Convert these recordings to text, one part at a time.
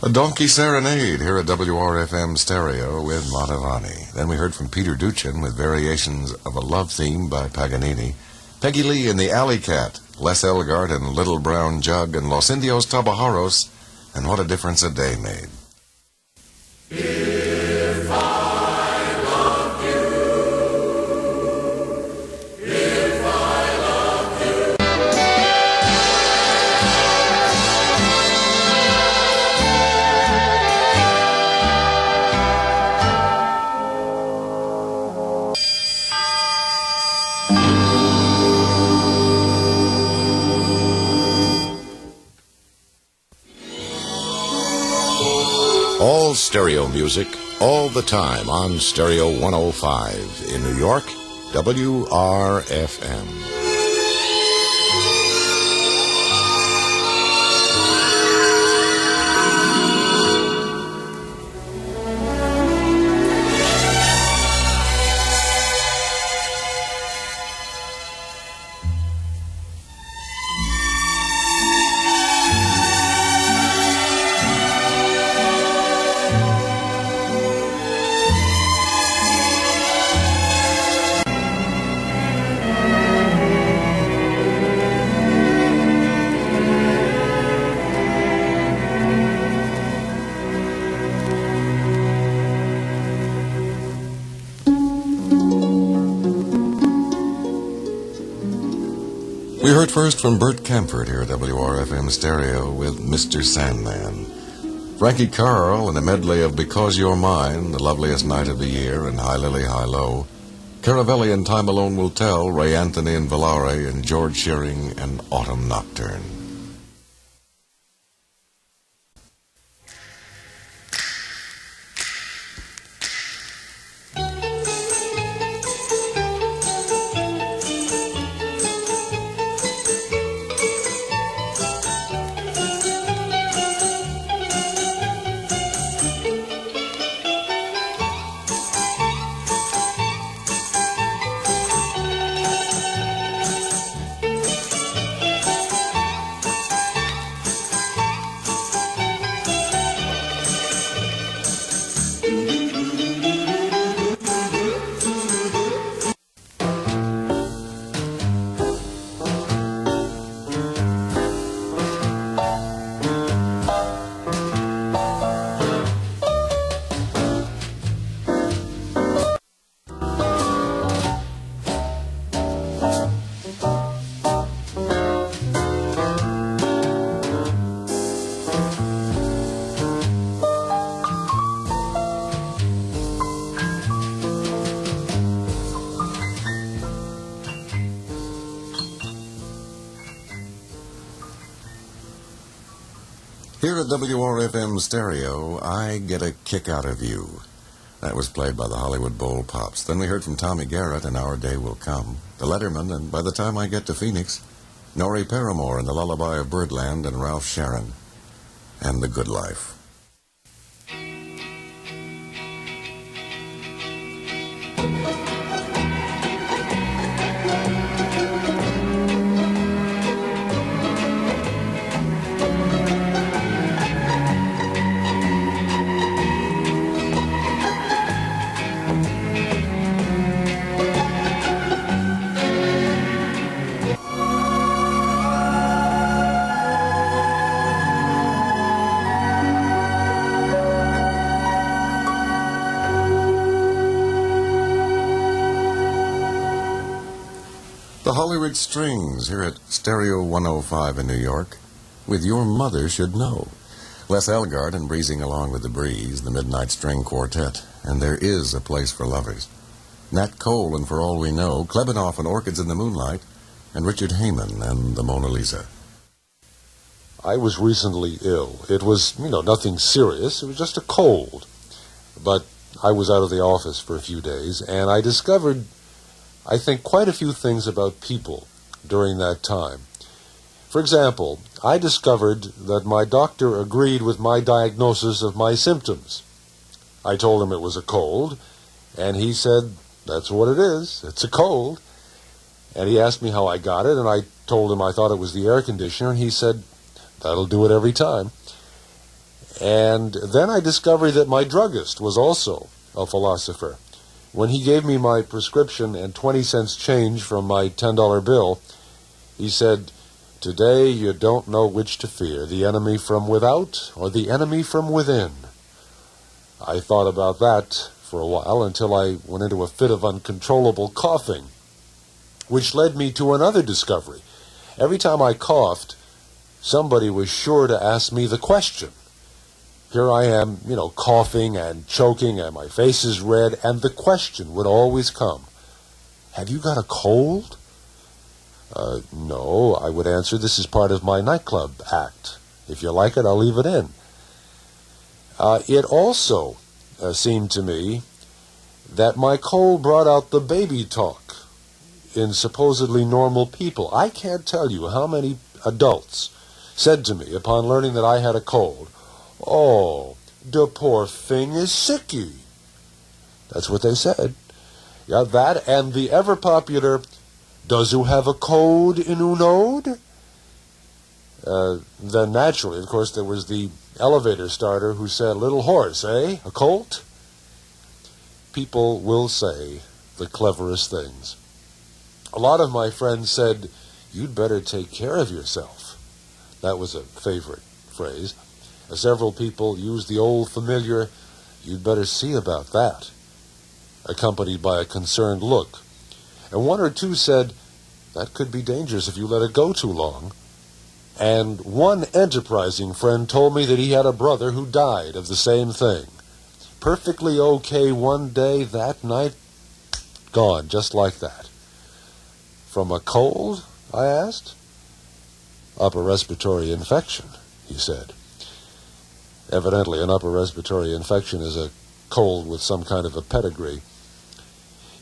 A donkey serenade here at WRFM Stereo with Montavani. Then we heard from Peter Duchin with variations of a love theme by Paganini, Peggy Lee and the Alley Cat, Les Elgart and Little Brown Jug, and Los Indios Tabajaros, and What a Difference a Day Made. If I loved you, if I loved you. All stereo music, all the time on Stereo 105 in New York, WRFM. We heard first from Bert Camford here at WRFM Stereo with Mr. Sandman. Frankie Carl and a medley of Because You're Mine, The Loveliest Night of the Year, and High Lily, High Low. Caravelli and Time Alone Will Tell, Ray Anthony and Valare, and George Shearing and Autumn Nocturne. Here at WRFM Stereo, I Get a Kick Out of You. That was played by the Hollywood Bowl Pops. Then we heard from Tommy Garrett and Our Day Will Come, the Letterman, and By the Time I Get to Phoenix, Norrie Paramore and the Lullaby of Birdland, and Ralph Sharon and The Good Life. The Hollywood Strings here at Stereo 105 in New York with Your Mother Should Know. Les Elgart and Breezing Along with the Breeze, the Midnight String Quartet, and There Is a Place for Lovers. Nat Cole and For All We Know, Klebanoff and Orchids in the Moonlight, and Richard Heyman and the Mona Lisa. I was recently ill. It was, nothing serious. It was just a cold. But I was out of the office for a few days, and I discovered, I think, quite a few things about people during that time. For example, I discovered that my doctor agreed with my diagnosis of my symptoms. I told him it was a cold, and he said, that's what it is. It's a cold. And he asked me how I got it, and I told him I thought it was the air conditioner, and he said, that'll do it every time. And then I discovered that my druggist was also a philosopher. When he gave me my prescription and 20 cents change from my $10 bill, he said, "Today you don't know which to fear, the enemy from without or the enemy from within." I thought about that for a while until I went into a fit of uncontrollable coughing, which led me to another discovery. Every time I coughed, somebody was sure to ask me the question. Here I am, coughing and choking, and my face is red, and the question would always come, "Have you got a cold?" No, I would answer, "This is part of my nightclub act. If you like it, I'll leave it in." It also seemed to me that my cold brought out the baby talk in supposedly normal people. I can't tell you how many adults said to me upon learning that I had a cold, "Oh, the poor thing is sicky." That's what they said. Yeah, that and the ever-popular, "Does you have a code in unode?" Then naturally, of course, there was the elevator starter who said, "Little horse, eh? A colt?" People will say the cleverest things. A lot of my friends said, "You'd better take care of yourself." That was a favorite phrase. Several people used the old familiar, "You'd better see about that," accompanied by a concerned look. And one or two said, "That could be dangerous if you let it go too long." And one enterprising friend told me that he had a brother who died of the same thing. Perfectly okay one day, that night, gone just like that. "From a cold?" I asked. "Upper respiratory infection," he said. Evidently, an upper respiratory infection is a cold with some kind of a pedigree.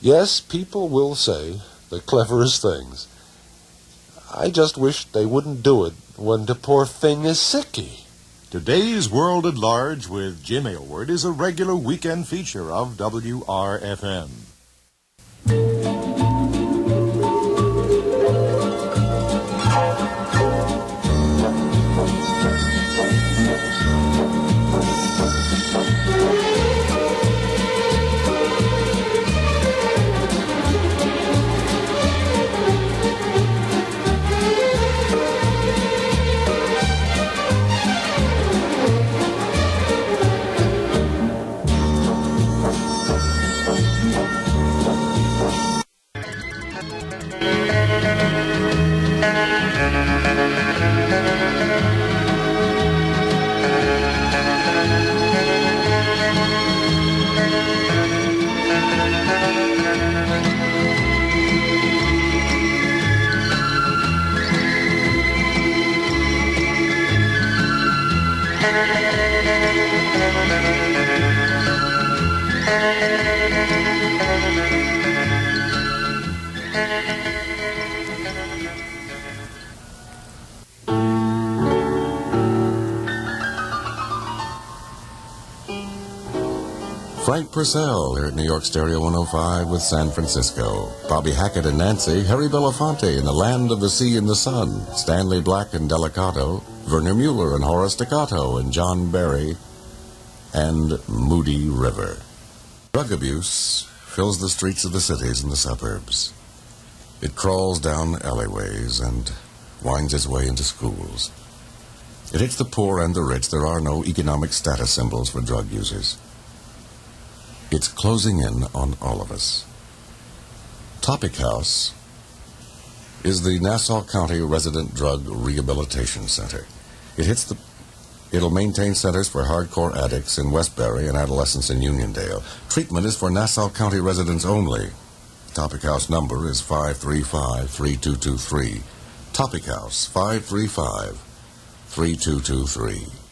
Yes, people will say the cleverest things. I just wish they wouldn't do it when the poor thing is sicky. Today's World at Large with Jim Aylward is a regular weekend feature of WRFM. Frank Purcell here at New York Stereo 105 with San Francisco. Bobby Hackett and Nancy, Harry Belafonte in The Land of the Sea and the Sun, Stanley Black and Delicato, Werner Mueller and Horace Staccato and John Barry, and Moody River. Drug abuse fills the streets of the cities and the suburbs. It crawls down alleyways and winds its way into schools. It hits the poor and the rich. There are no economic status symbols for drug users. It's closing in on all of us. Topic House is the Nassau County Resident Drug Rehabilitation Center. It'll maintain centers for hardcore addicts in Westbury and adolescents in Uniondale. Treatment is for Nassau County residents only. Topic House number is 535-3223. Topic House, 535-3223.